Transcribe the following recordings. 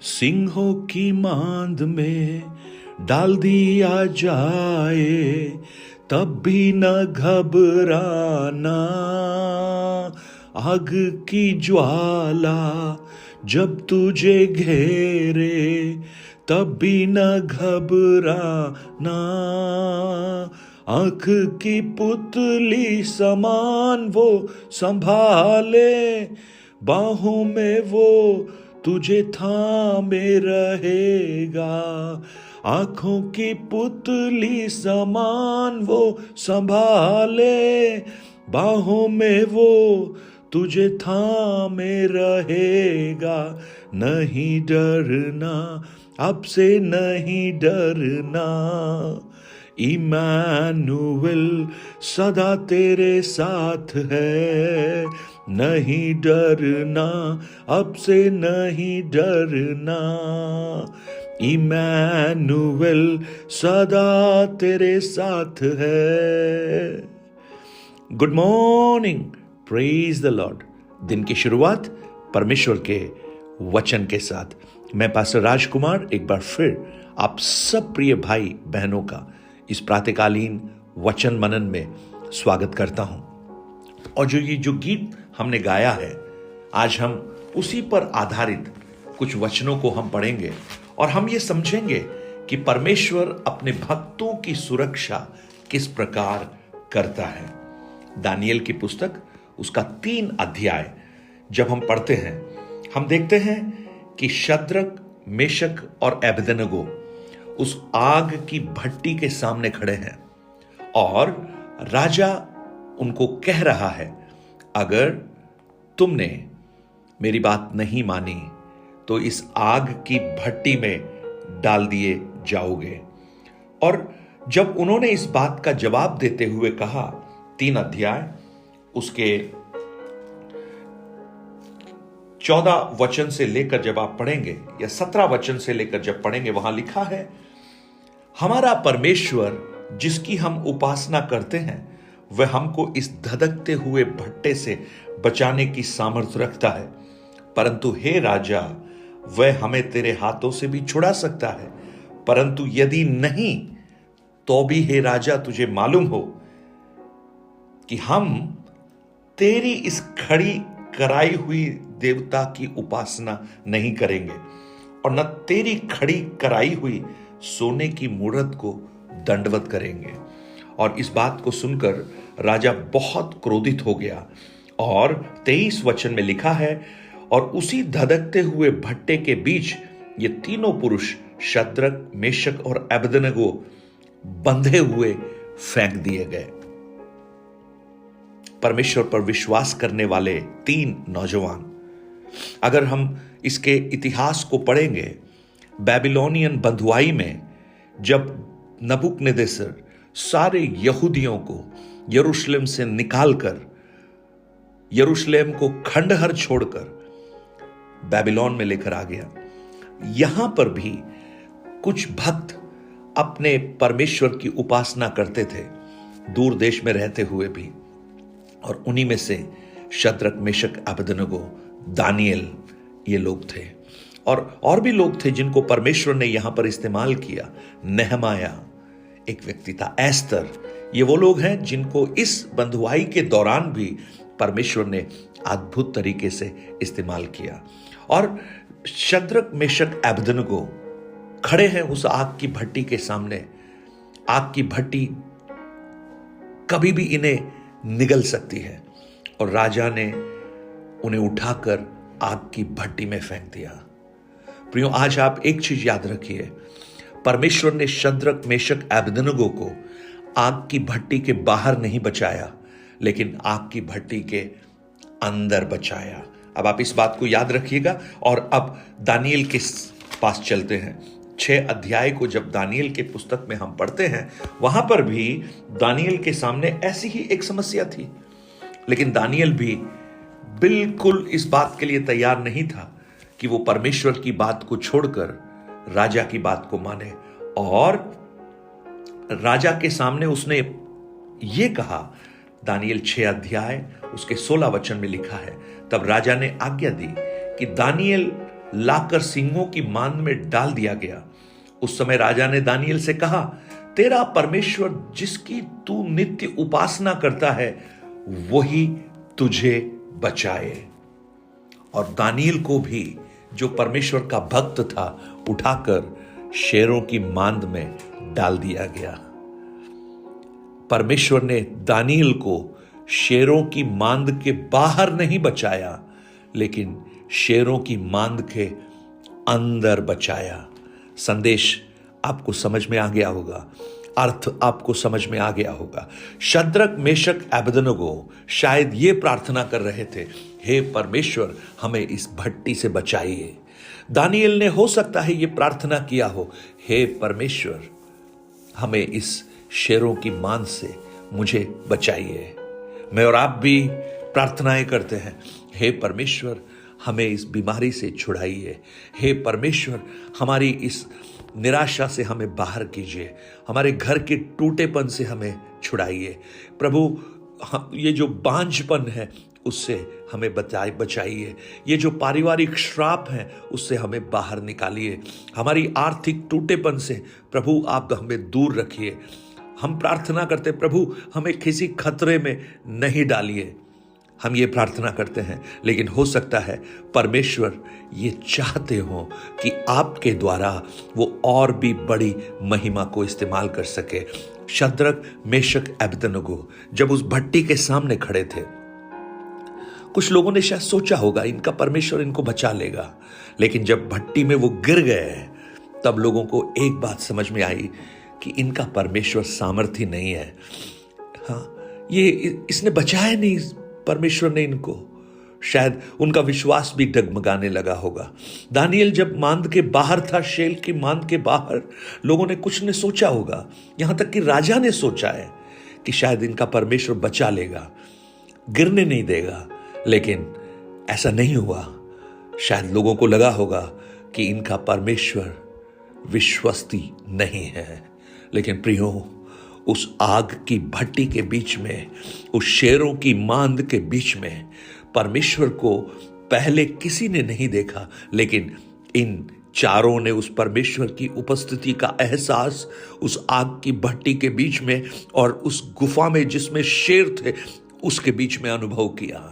सिंहों की मांद में डाल दिया जाए, तब भी न घबराना। आग की ज्वाला जब तुझे घेरे, तब भी न घबराना। आंख की पुतली समान वो संभाले, बाहों में वो तुझे थामे रहेगा। आंखों की पुतली समान वो संभाले, बाहों में वो तुझे थामे रहेगा। नहीं डरना, अब से नहीं डरना। इमैनुएल सदा तेरे साथ है। नहीं डरना, अब से नहीं डरना। इमैनुएल सदा तेरे साथ है। Good morning, praise the Lord. दिन की शुरुआत परमेश्वर के वचन के साथ। मैं पास्टर राजकुमार एक बार फिर आप सब प्रिय भाई बहनों का इस प्रातःकालीन वचन मनन में स्वागत करता हूं। और जो गीत हमने गाया है, आज हम उसी पर आधारित कुछ वचनों को हम पढ़ेंगे और हम ये समझेंगे कि परमेश्वर अपने भक्तों की सुरक्षा किस प्रकार करता है। दानियेल की पुस्तक उसका 3 अध्याय जब हम पढ़ते हैं, हम देखते हैं कि शद्रक, मेशक और अबेदनगो उस आग की भट्टी के सामने खड़े हैं और राजा उनको कह रहा है, अगर तुमने मेरी बात नहीं मानी तो इस आग की भट्टी में डाल दिए जाओगे। और जब उन्होंने इस बात का जवाब देते हुए कहा, 3 अध्याय उसके 14 वचन से लेकर जब आप पढ़ेंगे या 17 वचन से लेकर जब पढ़ेंगे, वहां लिखा है, हमारा परमेश्वर जिसकी हम उपासना करते हैं वह हमको इस धधकते हुए भट्टे से बचाने की सामर्थ्य रखता है। परंतु हे राजा, वह हमें तेरे हाथों से भी छुड़ा सकता है। परंतु यदि नहीं, तो भी हे राजा, तुझे मालूम हो कि हम तेरी इस खड़ी कराई हुई देवता की उपासना नहीं करेंगे और न तेरी खड़ी कराई हुई सोने की मूरत को दंडवत करेंगे। और इस बात को सुनकर राजा बहुत क्रोधित हो गया। और 23 वचन में लिखा है, और उसी धधकते हुए भट्टे के बीच ये तीनों पुरुष शद्रक, मेशक और अबेदनगो बंधे हुए फेंक दिए गए। परमेश्वर पर विश्वास करने वाले 3 नौजवान, अगर हम इसके इतिहास को पढ़ेंगे, बेबीलोनियन बंधुआई में जब नबूकदनेस्सर सारे यहूदियों को यरूशलेम से निकालकर, यरूशलेम को खंडहर छोड़कर बेबीलोन में लेकर आ गया, यहां पर भी कुछ भक्त अपने परमेश्वर की उपासना करते थे, दूर देश में रहते हुए भी। और उन्हीं में से शद्रक, मेशक, अबेदनगो, दानियेल ये लोग थे। और भी लोग थे जिनको परमेश्वर ने यहां पर इस्तेमाल किया। नेहमाया एक व्यक्ति था, एस्तर, ये वो लोग हैं जिनको इस बंधुआई के दौरान भी परमेश्वर ने अद्भुत तरीके से इस्तेमाल किया। और शद्रक, मेशक, अबेदनगो खड़े हैं उस आग की भट्टी के सामने। आग की भट्टी कभी भी इन्हें निगल सकती है और राजा ने उन्हें उठाकर आग की भट्टी में फेंक दिया। प्रियो, आज आप एक चीज याद रखिए, परमेश्वर ने शद्रक, मेशक, अबेदनगो को आग की भट्टी के बाहर नहीं बचाया, लेकिन आग की भट्टी के अंदर बचाया। अब आप इस बात को याद रखिएगा। और अब दानियेल के पास चलते हैं। 6 अध्याय को जब दानियेल के पुस्तक में हम पढ़ते हैं, वहां पर भी दानियेल के सामने ऐसी ही एक समस्या थी, लेकिन दानियेल भी बिल्कुल इस बात के लिए तैयार नहीं था कि वो परमेश्वर की बात को छोड़कर राजा की बात को माने। और राजा के सामने उसने ये कहा, दानियेल 6 अध्याय उसके 16 वचन में लिखा है, तब राजा ने आज्ञा दी कि दानियेल लाकर सींगों की मांद में डाल दिया गया। उस समय राजा ने दानियेल से कहा, तेरा परमेश्वर जिसकी तू नित्य उपासना करता है वही तुझे बचाए। और दानियेल को भी, जो परमेश्वर का भक्त था, उठाकर शेरों की मांद में डाल दिया गया। परमेश्वर ने दानियेल को शेरों की मांद के बाहर नहीं बचाया, लेकिन शेरों की मांद के अंदर बचाया। संदेश आपको समझ में आ गया होगा, अर्थ आपको समझ में आ गया होगा। शद्रक, मेशक, अबेदनगो शायद ये प्रार्थना कर रहे थे, हे परमेश्वर हमें इस भट्टी से बचाइए। दानियेल ने हो सकता है ये प्रार्थना किया हो, हे परमेश्वर हमें इस शेरों की मांद से मुझे बचाइए। मैं और आप भी प्रार्थनाएं करते हैं, हे परमेश्वर हमें इस बीमारी से छुड़ाइए, हे परमेश्वर हमारी इस निराशा से हमें बाहर कीजिए, हमारे घर के टूटेपन से हमें छुड़ाइए प्रभु, ये जो बांझपन है उससे हमें बचाइए, ये जो पारिवारिक श्राप है उससे हमें बाहर निकालिए, हमारी आर्थिक टूटेपन से प्रभु आप हमें दूर रखिए। हम प्रार्थना करते प्रभु हमें किसी खतरे में नहीं डालिए, हम ये प्रार्थना करते हैं। लेकिन हो सकता है परमेश्वर ये चाहते हो कि आपके द्वारा वो और भी बड़ी महिमा को इस्तेमाल कर सके। शद्रक, मेशक, अबेदनगो जब उस भट्टी के सामने खड़े थे, कुछ लोगों ने शायद सोचा होगा इनका परमेश्वर इनको बचा लेगा, लेकिन जब भट्टी में वो गिर गए तब लोगों को एक बात समझ में आई कि इनका परमेश्वर सामर्थी नहीं है। हाँ, ये इसने बचाया नहीं परमेश्वर ने इनको। शायद उनका विश्वास भी डगमगाने लगा होगा। दानियेल जब मांद के बाहर था, शेल की मांद के बाहर, लोगों ने कुछ ने सोचा होगा, यहां तक कि राजा ने सोचा है कि शायद इनका परमेश्वर बचा लेगा, गिरने नहीं देगा, लेकिन ऐसा नहीं हुआ। शायद लोगों को लगा होगा कि इनका परमेश्वर विश्वस्ती नहीं है। लेकिन प्रियो, उस आग की भट्टी के बीच में, उस शेरों की मांद के बीच में परमेश्वर को पहले किसी ने नहीं देखा, लेकिन इन चारों ने उस परमेश्वर की उपस्थिति का एहसास उस आग की भट्टी के बीच में और उस गुफा में जिसमें शेर थे उसके बीच में अनुभव किया।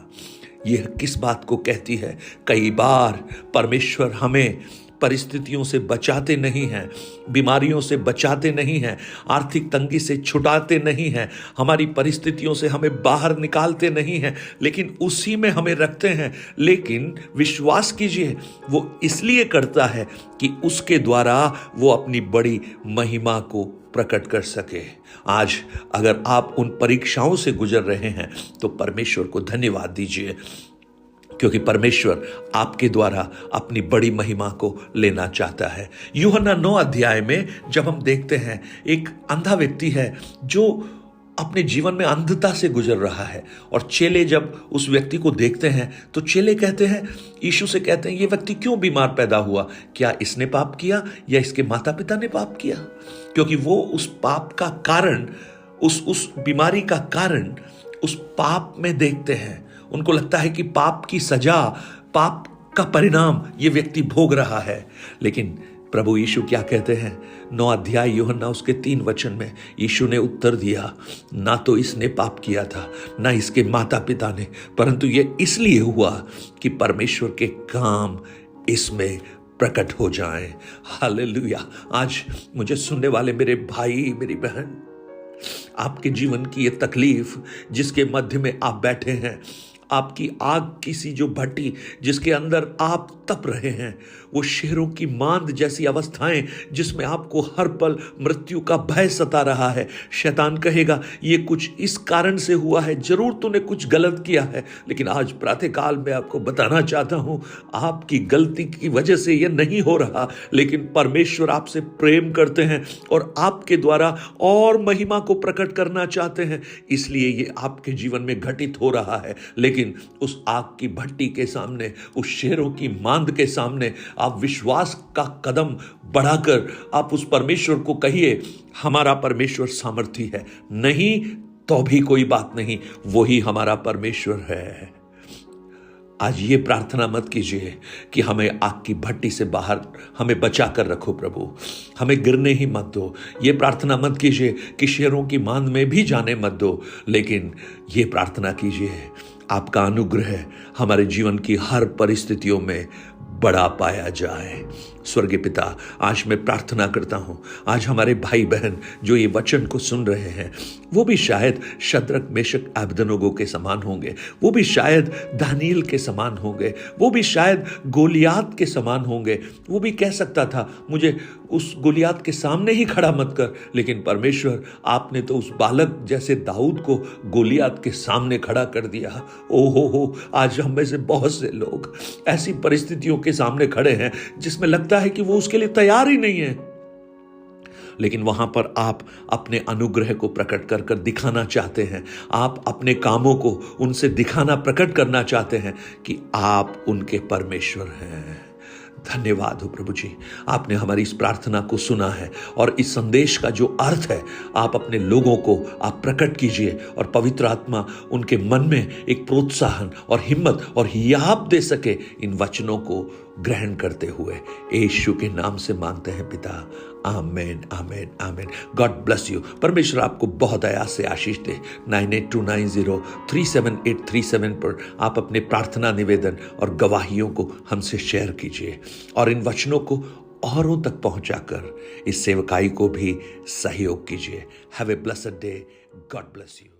यह किस बात को कहती है? कई बार परमेश्वर हमें परिस्थितियों से बचाते नहीं हैं, बीमारियों से बचाते नहीं हैं, आर्थिक तंगी से छुटाते नहीं हैं, हमारी परिस्थितियों से हमें बाहर निकालते नहीं हैं, लेकिन उसी में हमें रखते हैं। लेकिन विश्वास कीजिए, वो इसलिए करता है कि उसके द्वारा वो अपनी बड़ी महिमा को प्रकट कर सके। आज अगर आप उन परीक्षाओं से गुजर रहे हैं तो परमेश्वर को धन्यवाद दीजिए, क्योंकि परमेश्वर आपके द्वारा अपनी बड़ी महिमा को लेना चाहता है। यूहन्ना 9 अध्याय में जब हम देखते हैं, एक अंधा व्यक्ति है जो अपने जीवन में अंधता से गुजर रहा है, और चेले जब उस व्यक्ति को देखते हैं तो चेले कहते हैं, यीशु से कहते हैं, ये व्यक्ति क्यों बीमार पैदा हुआ? क्या इसने पाप किया या इसके माता पिता ने पाप किया? क्योंकि वो उस पाप का कारण, उस बीमारी का कारण उस पाप में देखते हैं। उनको लगता है कि पाप की सजा, पाप का परिणाम ये व्यक्ति भोग रहा है। लेकिन प्रभु यीशु क्या कहते हैं? 9 अध्याय यूहन्ना उसके 3 वचन में यीशु ने उत्तर दिया, ना तो इसने पाप किया था, ना इसके माता पिता ने, परंतु ये इसलिए हुआ कि परमेश्वर के काम इसमें प्रकट हो जाएं। हालेलुया। आज मुझे सुनने वाले मेरे भाई, मेरी बहन, आपके जीवन की ये तकलीफ जिसके मध्य में आप बैठे हैं, आपकी आग की सी जो भट्टी जिसके अंदर आप तप रहे हैं, वो शेरों की मांद जैसी अवस्थाएं जिसमें आपको हर पल मृत्यु का भय सता रहा है। शैतान कहेगा ये कुछ इस कारण से हुआ है, जरूर तूने कुछ गलत किया है। लेकिन आज प्रातःकाल में आपको बताना चाहता हूं, आपकी गलती की वजह से ये नहीं हो रहा, लेकिन परमेश्वर आपसे प्रेम करते हैं और आपके द्वारा और महिमा को प्रकट करना चाहते हैं, इसलिए ये आपके जीवन में घटित हो रहा है। लेकिन उस आग की भट्टी के सामने, उस शेरों की मांद के सामने आप विश्वास का कदम बढ़ाकर आप उस परमेश्वर को कहिए, हमारा परमेश्वर सामर्थी है, नहीं तो भी कोई बात नहीं, वही हमारा परमेश्वर है। आज ये प्रार्थना मत कीजिए कि हमें आग की भट्टी से बाहर हमें बचा कर रखो प्रभु, हमें गिरने ही मत दो। ये प्रार्थना मत कीजिए कि शेरों की मांद में भी जाने मत दो, लेकिन ये प्रार्थना कीजिए आपका अनुग्रह हमारे जीवन की हर परिस्थितियों में बड़ा पाया जाए। स्वर्गीय पिता, आज मैं प्रार्थना करता हूं, आज हमारे भाई बहन जो ये वचन को सुन रहे हैं, वो भी शायद शद्रक मेशक अबेदनगो के समान होंगे, वो भी शायद दानियेल के समान होंगे, वो भी शायद गोलियात के समान होंगे। वो भी कह सकता था मुझे उस गोलियात के सामने ही खड़ा मत कर, लेकिन परमेश्वर आपने तो उस बालक जैसे दाऊद को गोलियात के सामने खड़ा कर दिया। ओ हो, आज हम में से बहुत से लोग ऐसी परिस्थितियों के सामने खड़े हैं जिसमें लगता है कि वो उसके लिए तैयार ही नहीं है, लेकिन वहां पर आप अपने अनुग्रह को प्रकट कर कर दिखाना चाहते हैं। आप अपने कामों को उनसे दिखाना, प्रकट करना चाहते हैं कि आप उनके परमेश्वर हैं। धन्यवाद हो प्रभु जी, आपने हमारी इस प्रार्थना को सुना है और इस संदेश का जो अर्थ है आप अपने लोगों को आप प्रकट कीजिए और पवित्र आत्मा उनके मन में एक प्रोत्साहन और हिम्मत और हियाब दे सके इन वचनों को ग्रहण करते हुए। यीशु के नाम से मांगते हैं पिता, आमेन आमेन आमेन। God bless you. परमेश्वर आपको बहुत आयास से आशीष दे। 9829037837 पर आप अपने प्रार्थना निवेदन और गवाहियों को हमसे शेयर कीजिए और इन वचनों को औरों तक पहुंचाकर इस सेवकाई को भी सहयोग कीजिए। Have a blessed day. God bless you.